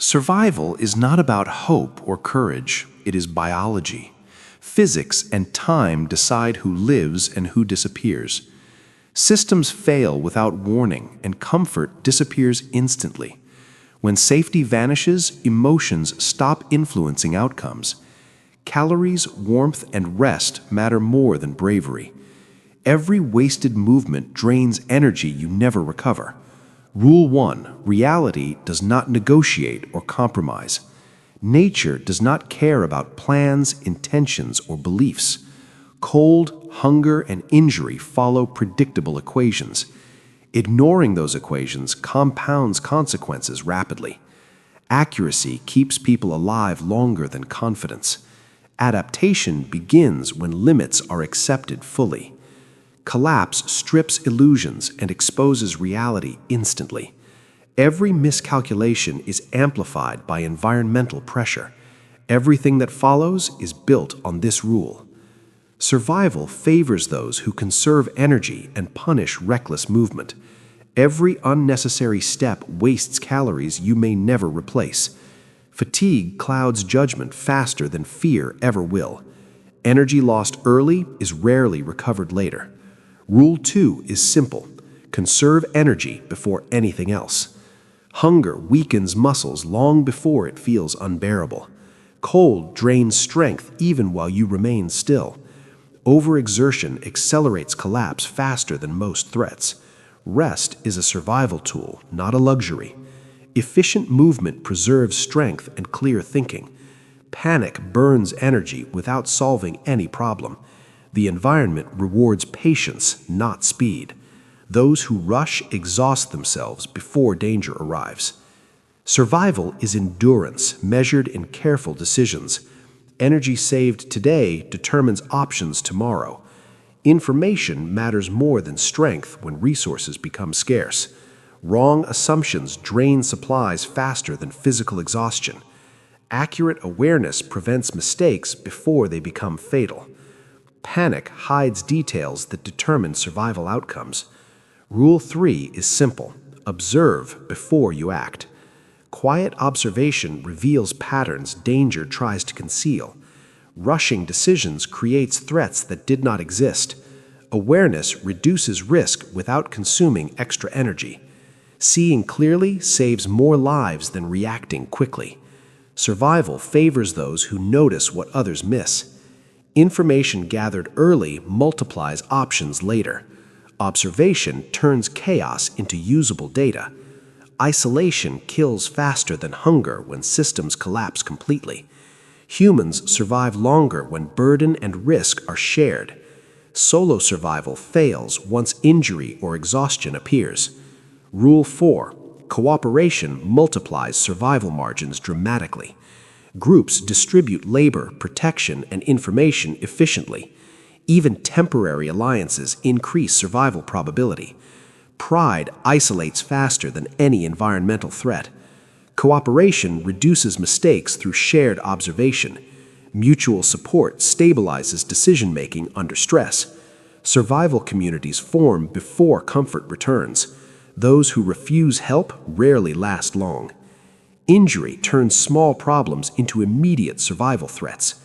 Survival is not about hope or courage, it is biology. Physics and time decide who lives and who disappears. Systems fail without warning, and comfort disappears instantly. When safety vanishes, emotions stop influencing outcomes. Calories, warmth, and rest matter more than bravery. Every wasted movement drains energy you never recover. Rule 1: reality does not negotiate or compromise. Nature does not care about plans, intentions, or beliefs. Cold, hunger, and injury follow predictable equations. Ignoring those equations compounds consequences rapidly. Accuracy keeps people alive longer than confidence. Adaptation begins when limits are accepted fully. Collapse strips illusions and exposes reality instantly. Every miscalculation is amplified by environmental pressure. Everything that follows is built on this rule. Survival favors those who conserve energy and punish reckless movement. Every unnecessary step wastes calories you may never replace. Fatigue clouds judgment faster than fear ever will. Energy lost early is rarely recovered later. Rule 2 is simple: conserve energy before anything else. Hunger weakens muscles long before it feels unbearable. Cold drains strength even while you remain still. Overexertion accelerates collapse faster than most threats. Rest is a survival tool, not a luxury. Efficient movement preserves strength and clear thinking. Panic burns energy without solving any problem. The environment rewards patience, not speed. Those who rush exhaust themselves before danger arrives. Survival is endurance measured in careful decisions. Energy saved today determines options tomorrow. Information matters more than strength when resources become scarce. Wrong assumptions drain supplies faster than physical exhaustion. Accurate awareness prevents mistakes before they become fatal. Panic hides details that determine survival outcomes. Rule 3 is simple: observe before you act. Quiet observation reveals patterns danger tries to conceal. Rushing decisions creates threats that did not exist. Awareness reduces risk without consuming extra energy. Seeing clearly saves more lives than reacting quickly. Survival favors those who notice what others miss. Information gathered early multiplies options later. Observation turns chaos into usable data. Isolation kills faster than hunger when systems collapse completely. Humans survive longer when burden and risk are shared. Solo survival fails once injury or exhaustion appears. Rule 4: cooperation multiplies survival margins dramatically. Groups distribute labor, protection, and information efficiently. Even temporary alliances increase survival probability. Pride isolates faster than any environmental threat. Cooperation reduces mistakes through shared observation. Mutual support stabilizes decision-making under stress. Survival communities form before comfort returns. Those who refuse help rarely last long. Injury turns small problems into immediate survival threats.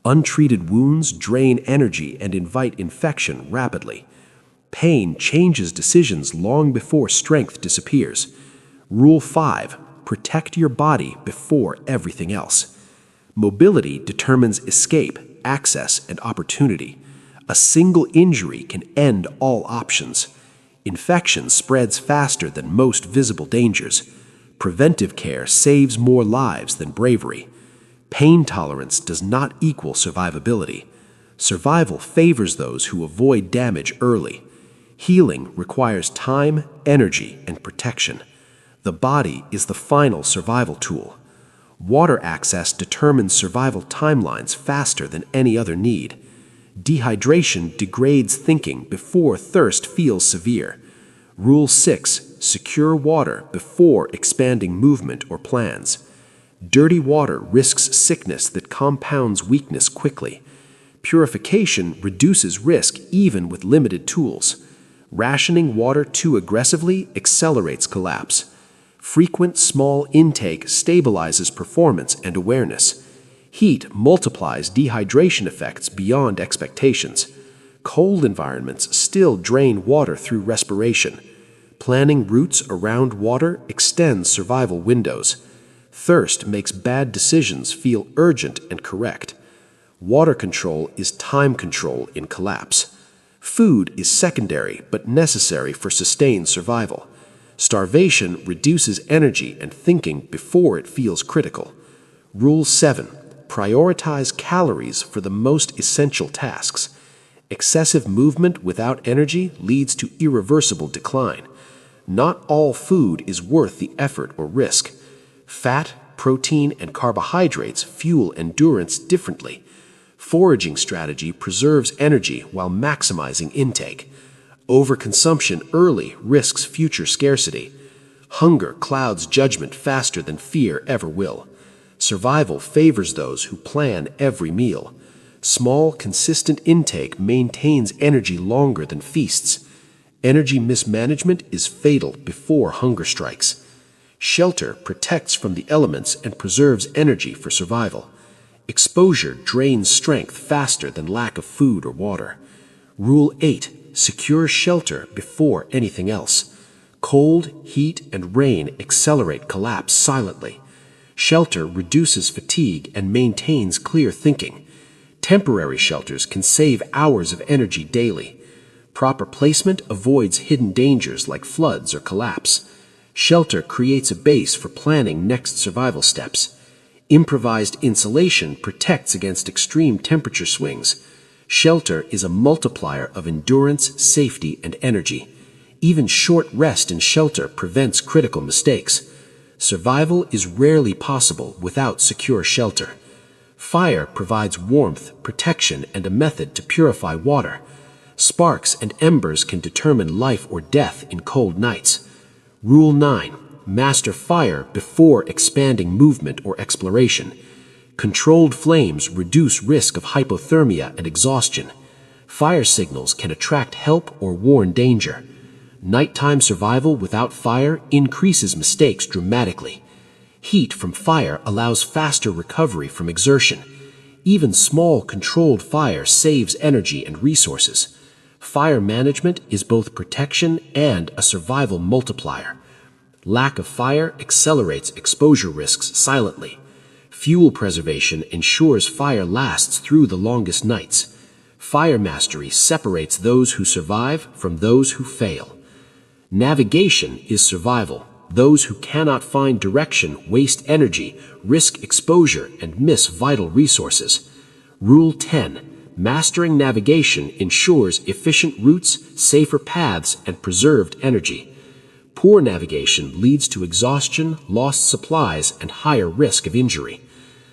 Untreated wounds drain energy and invite infection rapidly. Pain changes decisions long before strength disappears. Rule 5: protect your body before everything else. Mobility determines escape, access, and opportunity. A single injury can end all options. Infection spreads faster than most visible dangers. Preventive care saves more lives than bravery. Pain tolerance does not equal survivability. Survival favors those who avoid damage early. Healing requires time, energy, and protection. The body is the final survival tool. Water access determines survival timelines faster than any other need. Dehydration degrades thinking before thirst feels severe. Rule 6: secure water before expanding movement or plans. Dirty water risks sickness that compounds weakness quickly. Purification reduces risk even with limited tools. Rationing water too aggressively accelerates collapse. Frequent small intake stabilizes performance and awareness. Heat multiplies dehydration effects beyond expectations. Cold environments still drain water through respiration. Planning routes around water extends survival windows. Thirst makes bad decisions feel urgent and correct. Water control is time control in collapse. Food is secondary but necessary for sustained survival. Starvation reduces energy and thinking before it feels critical. Rule 7. Prioritize calories for the most essential tasks. Excessive movement without energy leads to irreversible decline. Not all food is worth the effort or risk. Fat, protein, and carbohydrates fuel endurance differently. Foraging strategy preserves energy while maximizing intake. Overconsumption early risks future scarcity. Hunger clouds judgment faster than fear ever will. Survival favors those who plan every meal. Small, consistent intake maintains energy longer than feasts. Energy mismanagement is fatal before hunger strikes. Shelter protects from the elements and preserves energy for survival. Exposure drains strength faster than lack of food or water. Rule 8. Secure shelter before anything else. Cold, heat, and rain accelerate collapse silently. Shelter reduces fatigue and maintains clear thinking. Temporary shelters can save hours of energy daily. Proper placement avoids hidden dangers like floods or collapse. Shelter creates a base for planning next survival steps. Improvised insulation protects against extreme temperature swings. Shelter is a multiplier of endurance, safety, and energy. Even short rest in shelter prevents critical mistakes. Survival is rarely possible without secure shelter. Fire provides warmth, protection, and a method to purify water. Sparks and embers can determine life or death in cold nights. Rule 9. Master fire before expanding movement or exploration. Controlled flames reduce risk of hypothermia and exhaustion. Fire signals can attract help or warn danger. Nighttime survival without fire increases mistakes dramatically. Heat from fire allows faster recovery from exertion. Even small controlled fire saves energy and resources. Fire management is both protection and a survival multiplier. Lack of fire accelerates exposure risks silently. Fuel preservation ensures fire lasts through the longest nights. Fire mastery separates those who survive from those who fail. Navigation is survival. Those who cannot find direction waste energy, risk exposure, and miss vital resources. Rule 10. Mastering navigation ensures efficient routes, safer paths, and preserved energy. Poor navigation leads to exhaustion, lost supplies, and higher risk of injury.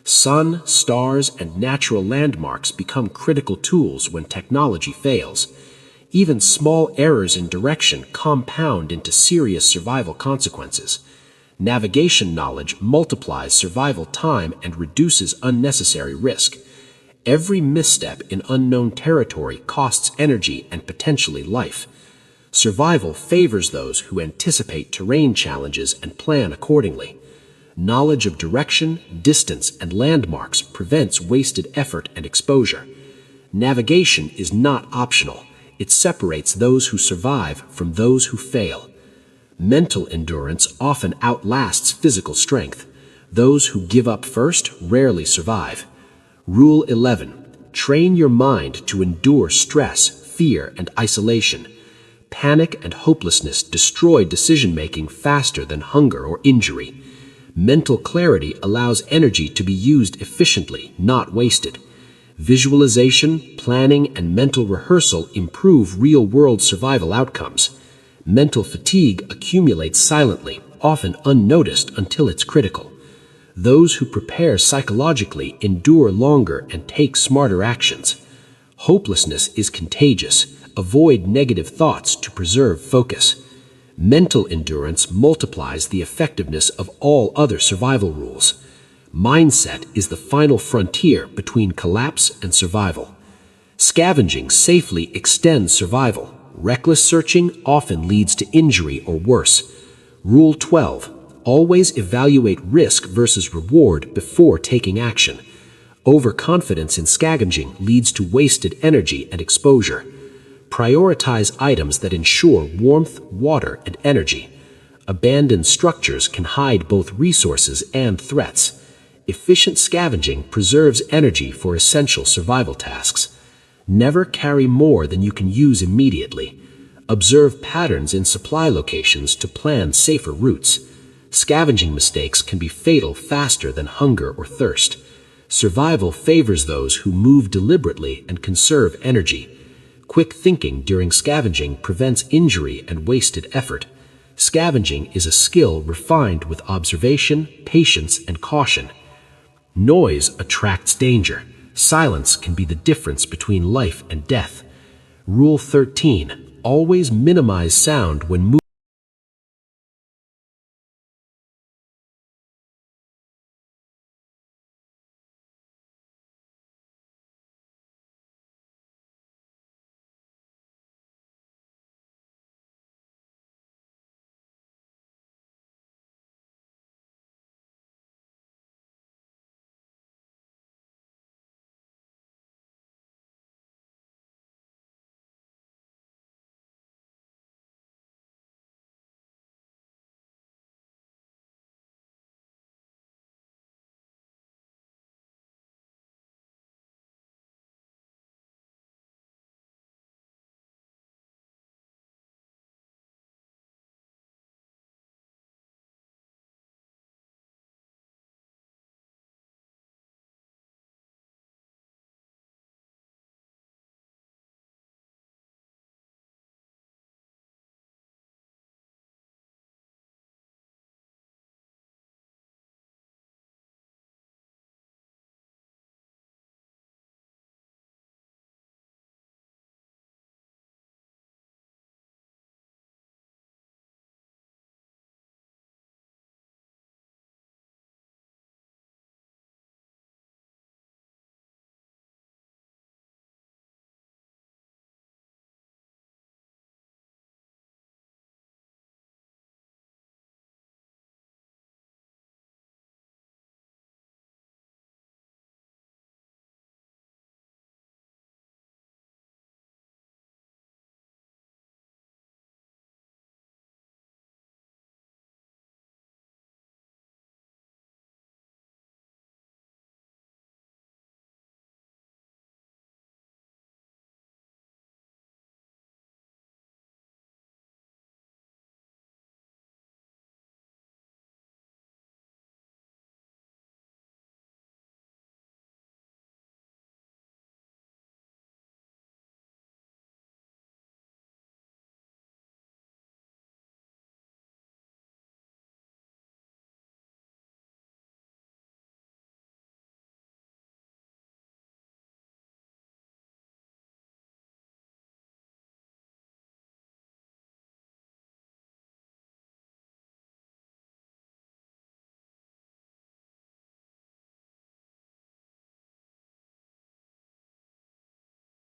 Sun, stars, and natural landmarks become critical tools when technology fails. Even small errors in direction compound into serious survival consequences. Navigation knowledge multiplies survival time and reduces unnecessary risk. Every misstep in unknown territory costs energy and potentially life. Survival favors those who anticipate terrain challenges and plan accordingly. Knowledge of direction, distance, and landmarks prevents wasted effort and exposure. Navigation is not optional. It separates those who survive from those who fail. Mental endurance often outlasts physical strength. Those who give up first rarely survive. Rule 11. Train your mind to endure stress, fear, and isolation. Panic and hopelessness destroy decision-making faster than hunger or injury. Mental clarity allows energy to be used efficiently, not wasted. Visualization, planning, and mental rehearsal improve real-world survival outcomes. Mental fatigue accumulates silently, often unnoticed until it's critical. Those who prepare psychologically endure longer and take smarter actions. Hopelessness is contagious. Avoid negative thoughts to preserve focus. Mental endurance multiplies the effectiveness of all other survival rules. Mindset is the final frontier between collapse and survival. Scavenging safely extends survival. Reckless searching often leads to injury or worse. Rule 12. Always evaluate risk versus reward before taking action. Overconfidence in scavenging leads to wasted energy and exposure. Prioritize items that ensure warmth, water, and energy. Abandoned structures can hide both resources and threats. Efficient scavenging preserves energy for essential survival tasks. Never carry more than you can use immediately. Observe patterns in supply locations to plan safer routes. Scavenging mistakes can be fatal faster than hunger or thirst. Survival favors those who move deliberately and conserve energy. Quick thinking during scavenging prevents injury and wasted effort. Scavenging is a skill refined with observation, patience, and caution. Noise attracts danger. Silence can be the difference between life and death. Rule 13. Always minimize sound when moving.